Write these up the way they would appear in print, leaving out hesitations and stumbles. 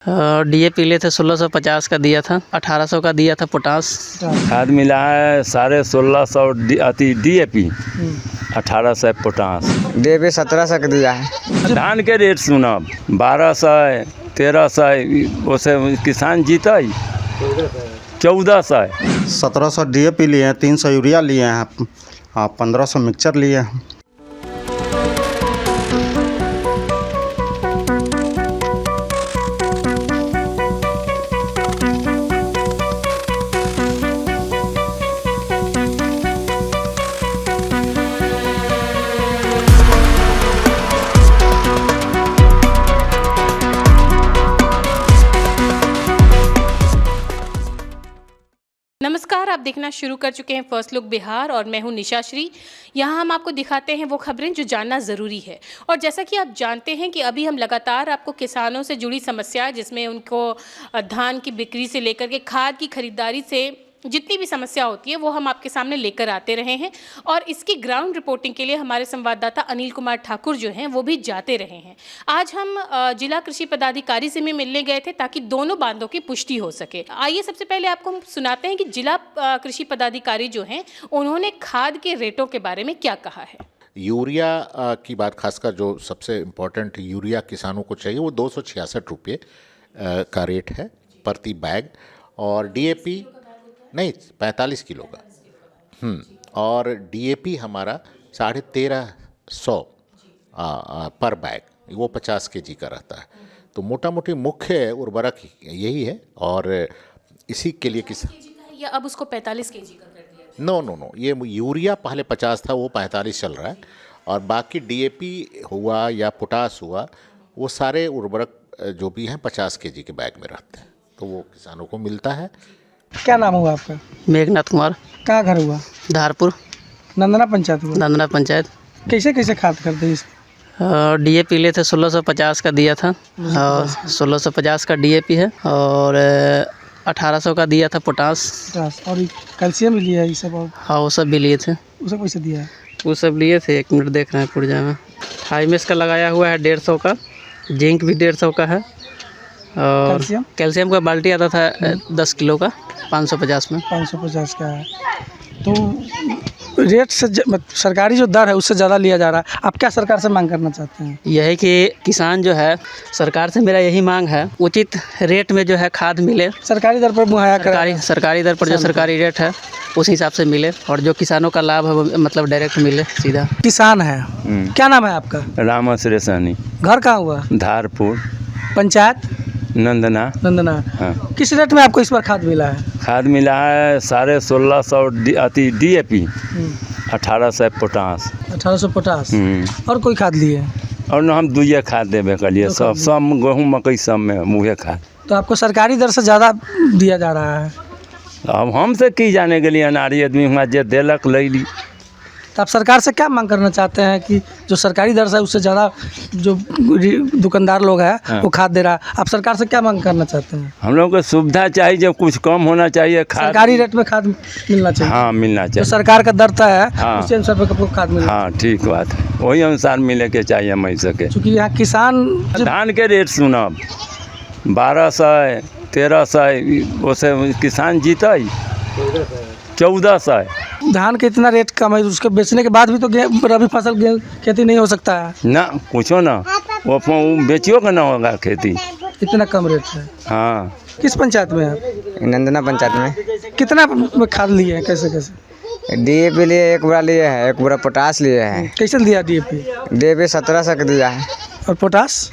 DAP लिए थे 1650 का दिया था, 1800 का दिया था पोटास। खाद मिला है 1650 डीएपी, 1800 पोटास। डीएपी 1700 का दिया है। धान के रेट सुना 1200 1300, उसे किसान जीता 1400। 1700 डीएपी लिए हैं, 300 यूरिया लिए हैं, 1500 मिक्सचर लिए हैं। नमस्कार, आप देखना शुरू कर चुके हैं फर्स्ट लुक बिहार और मैं हूं निशा श्री। यहां हम आपको दिखाते हैं वो खबरें जो जानना ज़रूरी है। और जैसा कि आप जानते हैं कि अभी हम लगातार आपको किसानों से जुड़ी समस्या, जिसमें उनको धान की बिक्री से लेकर के खाद की खरीदारी से जितनी भी समस्या होती है वो हम आपके सामने लेकर आते रहे हैं। और इसकी ग्राउंड रिपोर्टिंग के लिए हमारे संवाददाता अनिल कुमार ठाकुर जो हैं वो भी जाते रहे हैं। आज हम जिला कृषि पदाधिकारी से भी मिलने गए थे ताकि दोनों बांधों की पुष्टि हो सके। आइए सबसे पहले आपको हम सुनाते हैं कि जिला कृषि पदाधिकारी जो हैं उन्होंने खाद के रेटों के बारे में क्या कहा है। यूरिया की बात, खासकर जो सबसे इम्पोर्टेंट यूरिया किसानों को चाहिए वो 266 रुपये का रेट है प्रति बैग, और डीएपी नहीं 45 किलो का, और डीएपी हमारा 1350 पर बैग, वो 50 केजी का रहता है। तो मोटा मोटी मुख्य उर्वरक यही है, और इसी के लिए या अब उसको 45 केजी का कर दिया? नो, ये यूरिया पहले 50 था, वो 45 चल रहा है, और बाकी डीएपी हुआ या पोटास हुआ, वो सारे उर्वरक जो भी हैं 50 केजी के बैग में रहते हैं, तो वो किसानों को मिलता है। क्या नाम हुआ आपका? मेघनाथ कुमार। कहाँ घर हुआ? धारपुर, नंदना पंचायत हुआ। नंदना पंचायत। कैसे कैसे खाद करते हैं इसमें? डीएपी लिए थे 1650 का दिया था, और 1650 का डीएपी है, और 1800 का दिया था पोटास। और कैल्शियम भी लिया है ये सब? और हाँ, वो सब भी लिए थे। वो सब कैसे दिया है? वो सब लिए थे, 1 मिनट देख रहे हैं पुर्जा में। हाईमेस का लगाया हुआ है 150 का, जिंक भी 150 का है, और कैल्शियम का बाल्टी आता था 10 किलो का 550 में। 550 का है। तो रेट से सरकारी जो दर है उससे ज़्यादा लिया जा रहा है। आप क्या सरकार से मांग करना चाहते हैं? यह है कि किसान जो है, सरकार से मेरा यही मांग है, उचित रेट में जो है खाद मिले, सरकारी दर पर मुहैया कराया। सरकारी दर पर जो सरकारी रेट है उस हिसाब से मिले, और जो किसानों का लाभ है वो मतलब डायरेक्ट मिले सीधा। किसान है, क्या नाम है आपका? रामाश्रय सहनी। घर कहाँ हुआ? धारपुर, पंचायत नंदना। हाँ। किस रेट में आपको इस बार खाद मिला है? खाद मिला है 1650 डीएपी, 1800 पोटास। 1800 पोटास। और कोई खाद लिए? और न हम दुइये खाद देवे के लिए, सब गेहूँ मकई सब में मुहे खाद। तो आपको सरकारी दर से ज़्यादा दिया जा रहा है। अब हमसे की जाने के लिए, अनारी आदमी हुआ जे देलक ले ली। तो आप सरकार से क्या मांग करना चाहते हैं कि जो सरकारी दर से उससे ज़्यादा जो दुकानदार लोग हैं वो खाद दे रहा है, आप सरकार से क्या मांग करना चाहते हैं? हम लोग को सुविधा चाहिए, जब कुछ कम होना चाहिए, खाद सरकारी रेट में खाद मिलना चाहिए। हाँ, मिलना जो चाहिए। सरकार का दर तय है हाँ। उसी अनुसार आपको खाद मिलना। हाँ, ठीक बात है, वही अनुसार मिले के चाहिए मैं सके। क्योंकि यहाँ किसान धान के रेट सुना 1200 1300, उसे किसान जीता 1400। धान के इतना रेट कम है, उसके बेचने के बाद भी तो रबी फसल खेती नहीं हो सकता है ना, पूछो ना, वो बेचियो का ना होगा खेती, इतना कम रेट है। हाँ। किस पंचायत में है? नंदना पंचायत में। कितना खाद लिए हैं? कैसे कैसे? डीएपी लिए 1 बोरा लिए है, 1 बोरा पोटास लिए है। कैसे दिया डीएपी? डीएपी 1700 का दिया है। और पोटास?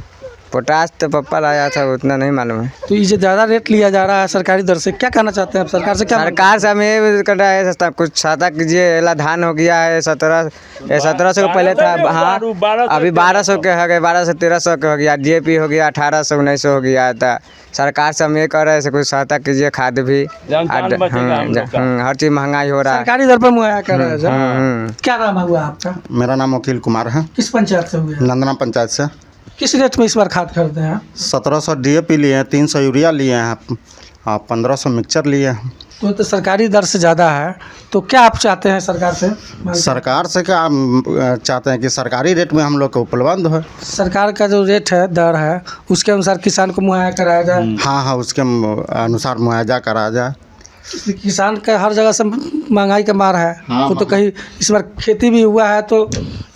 पोटास तो पप्पा लाया था, उतना नहीं मालूम है। तो ये जो ज़्यादा रेट लिया जा रहा है सरकारी दर से, क्या कहना चाहते हैं आप सरकार से? क्या सरकार से हमें ये कर रहा है, सस्ता कुछ सस्ता कीजिए। एला धान हो गया है 1700 का पहले था, हाँ अभी 1200 के हो गए, 1200 1300 के हो गया। डीएपी हो गया 1800 1900 हो गया था। सरकार से हम ये कर रहे हैं, कुछ सस्ता कीजिए, खाद भी हर चीज़ महंगाई हो रहा है। सरकारी दर पर मुहैया कर रहे हैं। क्या नाम हुआ आपका? मेरा नाम वकील कुमार है। किस पंचायत से हुए? नंदना पंचायत से। किस रेट में इस बार खाद खरीदे हैं? 1700 डीएपी लिए हैं, 300 यूरिया लिए हैं, 1500 मिक्सचर लिए हैं। तो सरकारी दर से ज़्यादा है, तो क्या आप चाहते हैं सरकार से? सरकार से क्या हम चाहते हैं कि सरकारी रेट में हम लोग को उपलब्ध हो। सरकार का जो रेट है, दर है, उसके अनुसार किसान को मुहैया कराया जाए। हाँ हाँ, उसके अनुसार मुआवजा करा जाए। किसान का हर जगह से महंगाई का मार है। वो तो कहीं इस बार खेती भी हुआ है तो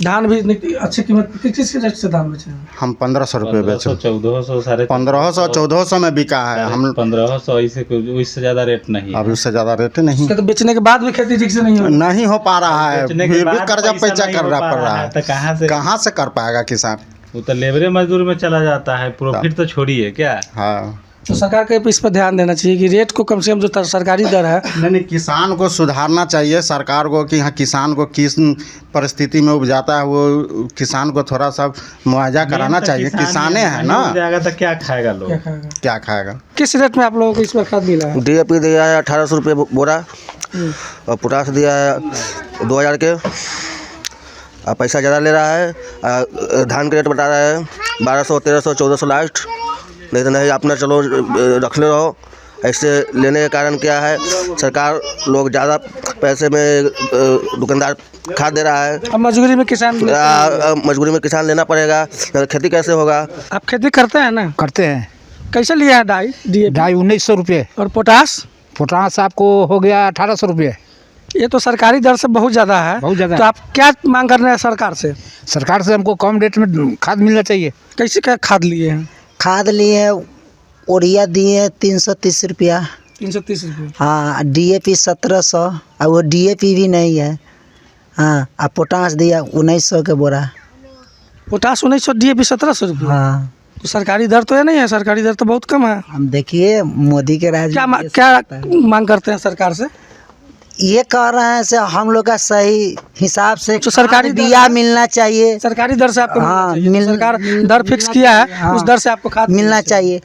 धान भी अच्छी कीमत किस रेट से धान बेचे हैं? हम 1500 रुपये बेचे। 1400 साढ़े 1500 1400 में बिका है। हम 1500 इससे ज़्यादा रेट नहीं है। अभी उससे ज़्यादा रेट नहीं। तो बेचने के बाद भी खेती ठीक से नहीं हो पा रहा है, बेचने के फिर भी बाद कर्जा पैसा पैसा नहीं करना हो पा पड़ रहा रहा है। तो कहाँ से कहाँ से कर पाएगा किसान? वो तो लेबरे मजदूर में चला जाता है, प्रॉफिट तो छोड़िए क्या। हाँ, तो सरकार को इस पर ध्यान देना चाहिए कि रेट को कम से कम जो सरकारी दर है। नहीं, किसान को सुधारना चाहिए सरकार को कि हाँ, किसान को किस परिस्थिति में उपजाता है वो किसान को थोड़ा सा मुआवजा कराना चाहिए। किसाने हैं ना, जाएगा तो क्या खाएगा लोग, क्या खाएगा। किस रेट में आप लोगों को इस बार खाद मिला है? DAP दिया है 1800 रुपये बोरा और पोटास दिया है 2000 के। पैसा ज़्यादा ले रहा है। धान के रेट बता रहा है 1200 1300 1400 लास्ट, नहीं तो नहीं अपना चलो रख ले रहो। ऐसे लेने के कारण क्या है, सरकार लोग ज़्यादा पैसे में दुकानदार खाद दे रहा है। अब मजबूरी में किसान लेना पड़ेगा, खेती कैसे होगा। आप खेती करते हैं ना? करते हैं। कैसे लिया है डाई? 1900 रुपये। और पोटास? पोटास आपको हो गया 1800 रुपये। ये तो सरकारी दर से बहुत ज़्यादा है। बहुत ज़्यादा। तो आप क्या मांग कर रहे हैं सरकार से? सरकार से हमको कम रेट में खाद मिलना चाहिए। कैसे क्या खाद लिए हैं? खाद लिए है, यूरिया दिए हैं 330 रुपया। 330 रुपये। हाँ, DAP 1700 और वो DAP भी नहीं है। हाँ, और पोटास दिया 1900 के बोरा। पोटास 1900, DAP 1700 रुपये। हाँ, तो सरकारी दर तो ये नहीं है, सरकारी दर तो बहुत कम है। हम देखिए मोदी के राज क्या में क्या मांग करते हैं सरकार से? ये कह रहे हैं से हम लोग का सही हिसाब से जो सरकारी बिया मिलना चाहिए। सरकारी दर से आपको हाँ, मिलना चाहिए। सरकार दर फिक्स किया है, उस दर से आपको खाद मिलना चाहिए।